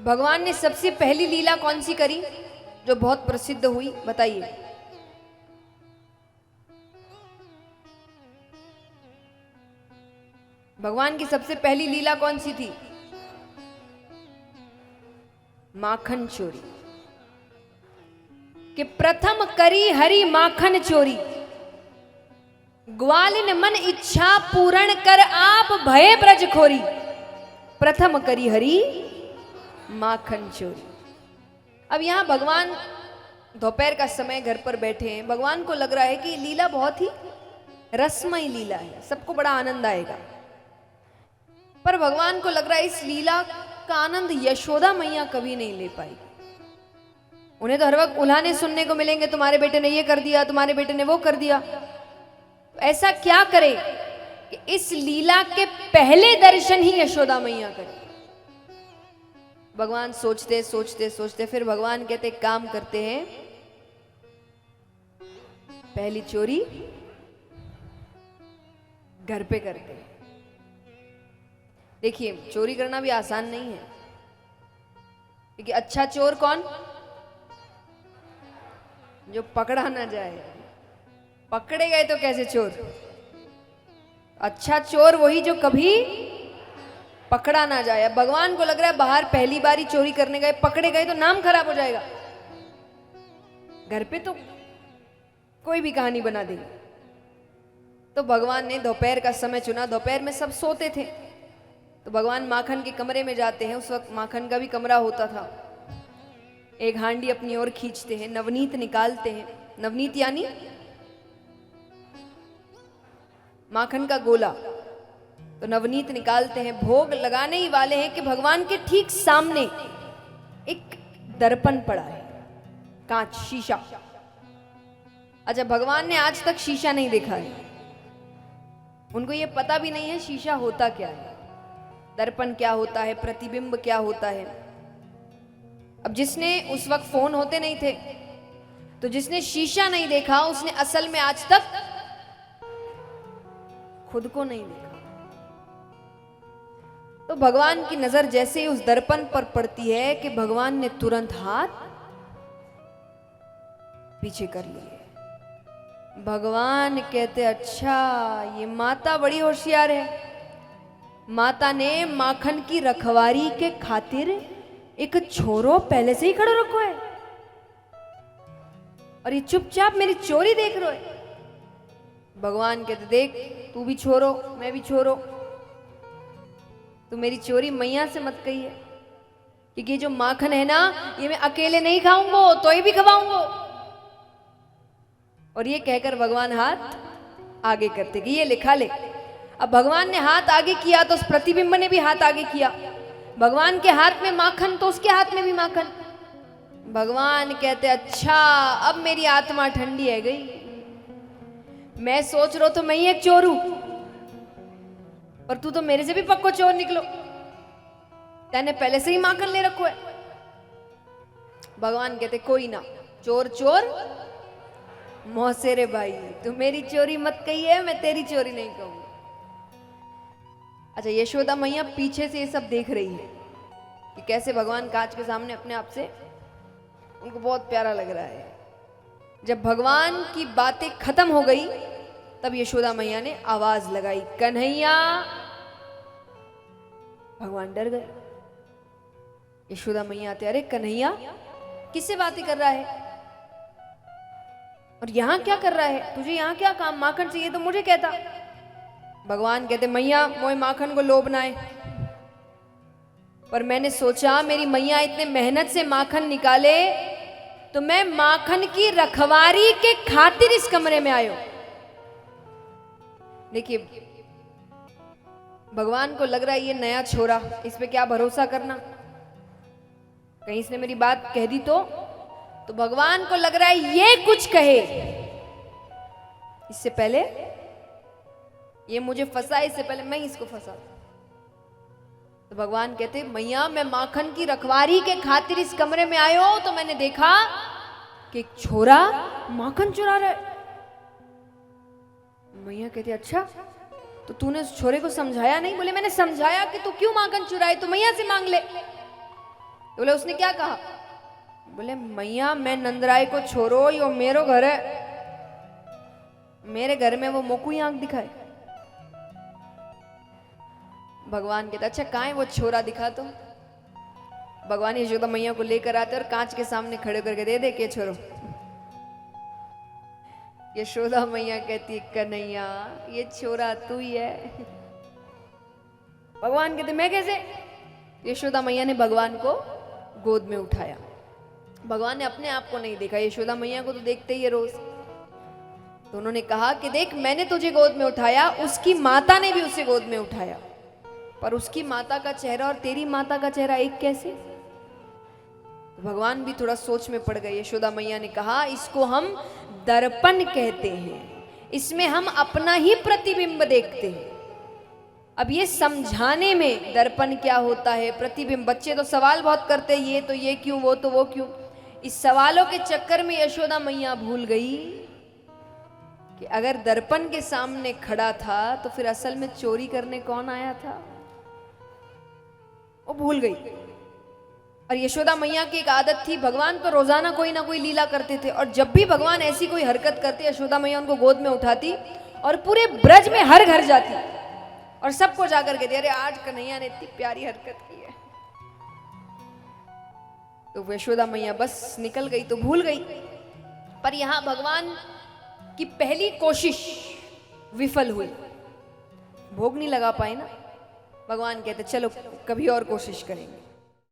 भगवान ने सबसे पहली लीला कौन सी करी जो बहुत प्रसिद्ध हुई, बताइए। भगवान की सबसे पहली लीला कौन सी थी? माखन चोरी। कि प्रथम करी हरि माखन चोरी, ग्वालिन मन इच्छा पूर्ण कर आप भय ब्रज खोरी। प्रथम करी हरि माखन चोरी। अब यहां भगवान दोपहर का समय घर पर बैठे हैं। भगवान को लग रहा है कि लीला बहुत ही रसमयी लीला है, सबको बड़ा आनंद आएगा। पर भगवान को लग रहा है इस लीला का आनंद यशोदा मैया कभी नहीं ले पाई। उन्हें तो हर वक्त उल्हाने सुनने को मिलेंगे, तुम्हारे बेटे ने ये कर दिया, तुम्हारे बेटे ने वो कर दिया। तो ऐसा क्या करे कि इस लीला के पहले दर्शन ही यशोदा मैया करे। भगवान सोचते सोचते सोचते फिर भगवान कहते काम करते हैं, पहली चोरी घर पे करते हैं। देखिए चोरी करना भी आसान नहीं है, क्योंकि अच्छा चोर कौन? जो पकड़ा ना जाए। पकड़े गए तो कैसे चोर? अच्छा चोर वही जो कभी पकड़ा ना जाए। अब भगवान को लग रहा है बाहर पहली बारी चोरी करने गए, पकड़े गए तो नाम खराब हो जाएगा, घर पे तो कोई भी कहानी बना देंगे। तो भगवान ने दोपहर का समय चुना। दोपहर में सब सोते थे, तो भगवान माखन के कमरे में जाते हैं। उस वक्त माखन का भी कमरा होता था। एक हांडी अपनी ओर खींचते हैं, नवनीत निकालते हैं। नवनीत यानी माखन का गोला। तो नवनीत निकालते हैं, भोग लगाने ही वाले हैं कि भगवान के ठीक सामने एक दर्पण पड़ा है, कांच, शीशा। अच्छा, भगवान ने आज तक शीशा नहीं देखा है। उनको ये पता भी नहीं है शीशा होता क्या है, दर्पण क्या होता है, प्रतिबिंब क्या होता है। अब जिसने, उस वक्त फोन होते नहीं थे, तो जिसने शीशा नहीं देखा उसने असल में आज तक खुद को नहीं देखा। तो भगवान की नजर जैसे ही उस दर्पण पर पड़ती है कि भगवान ने तुरंत हाथ पीछे कर लिए। भगवान कहते अच्छा ये माता बड़ी होशियार है। माता ने माखन की रखवारी के खातिर एक छोरो पहले से ही खड़ो रखो है, और ये चुपचाप मेरी चोरी देख रहे है। भगवान कहते देख तू भी छोरो, मैं भी छोरो, तू मेरी चोरी मैया से मत कही है, क्योंकि ये जो माखन है ना ये मैं अकेले नहीं खाऊंगा, तो ही भी खवाऊंगा। और ये कहकर भगवान हाथ आगे करते कि ये लिखा ले। अब भगवान ने हाथ आगे किया तो उस प्रतिबिंब ने भी हाथ आगे किया। भगवान के हाथ में माखन तो उसके हाथ में भी माखन। भगवान कहते अच्छा अब मेरी आत्मा ठंडी है गई। मैं सोच रहा तो मैं ही एक चोर हूं, पर तू तो मेरे से भी पक्को चोर निकलो, तेने पहले से ही माखन ले रखो है। भगवान कहते कोई ना, चोर चोर मौसेरे भाई, तू मेरी चोरी मत कही है, मैं तेरी चोरी नहीं कहूंगी। अच्छा, यशोदा मैया पीछे से ये सब देख रही है कि कैसे भगवान कांच के सामने अपने आप से, उनको बहुत प्यारा लग रहा है। जब भगवान की बातें खत्म हो गई तब यशोदा मैया ने आवाज लगाई कन्हैया। भगवान डर गए। यशोदा मैया आते, अरे कन्हैया किससे बातें कर रहा है, और यहां क्या कर रहा है, तुझे यहां क्या काम, माखन चाहिए तो मुझे कहता। भगवान कहते मैया मोए माखन को लोभ ना है, पर मैंने सोचा मेरी मैया इतने मेहनत से माखन निकाले तो मैं माखन की रखवारी के खातिर इस कमरे में आयो। देखिए भगवान को लग रहा है ये नया छोरा, इस पे क्या भरोसा करना, कहीं इसने मेरी बात कह दी तो भगवान को लग रहा है ये कुछ कहे, इससे पहले ये मुझे फंसा, इससे पहले मैं इसको फंसा। तो भगवान कहते मैया मैं माखन की रखवारी के खातिर इस कमरे में आयो तो मैंने देखा कि एक छोरा माखन चुरा रहा है। मैया कहती अच्छा तो तूने उस छोरे को समझाया नहीं? बोले मैंने समझाया कि तू क्यों माखन चुराए, तो मैया से मांग ले। तो बोले उसने क्या कहा? बोले मैया मैं नंदराय को छोड़ो, यो मेरो घर है, मेरे घर में वो मोकू ही आंख दिखाए। भगवान कहते अच्छा कहाँ है वो छोरा, दिखा तो। भगवान यशोदा मैया को लेकर आते और कांच के सामने खड़े करके दे दे के छोरो। यशोदा मैया कहती कन्हैया ये छोरा तू ही है। भगवान कहते मैं कैसे? यशोदा मैया ने भगवान को गोद में उठाया। भगवान ने अपने आप को नहीं देखा, यशोदा मैया को तो देखते ही है रोज। तो उन्होंने कहा कि देख मैंने तुझे गोद में उठाया, उसकी माता ने भी उसे गोद में उठाया, पर उसकी माता का चेहरा और तेरी माता का चेहरा एक कैसे? भगवान भी थोड़ा सोच में पड़ गए। यशोदा मैया ने कहा इसको हम दर्पण कहते हैं, इसमें हम अपना ही प्रतिबिंब देखते हैं। अब ये समझाने में दर्पण क्या होता है, प्रतिबिंब, बच्चे तो सवाल बहुत करते हैं, ये तो ये क्यों, वो तो वो क्यों। इस सवालों के चक्कर में यशोदा मैया भूल गई कि अगर दर्पण के सामने खड़ा था तो फिर असल में चोरी करने कौन आया था, वो भूल गई। और यशोदा मैया की एक आदत थी, भगवान तो रोजाना कोई ना कोई लीला करते थे, और जब भी भगवान ऐसी कोई हरकत करते यशोदा मैया उनको गोद में उठाती और पूरे ब्रज में हर घर जाती और सबको जाकर कहती अरे आज कन्हैया ने इतनी प्यारी हरकत की है। तो यशोदा मैया बस निकल गई तो भूल गई। पर यहां भगवान की पहली कोशिश विफल हुई, भोग नहीं लगा पाए ना। भगवान कहते चलो कभी और कोशिश करेंगे।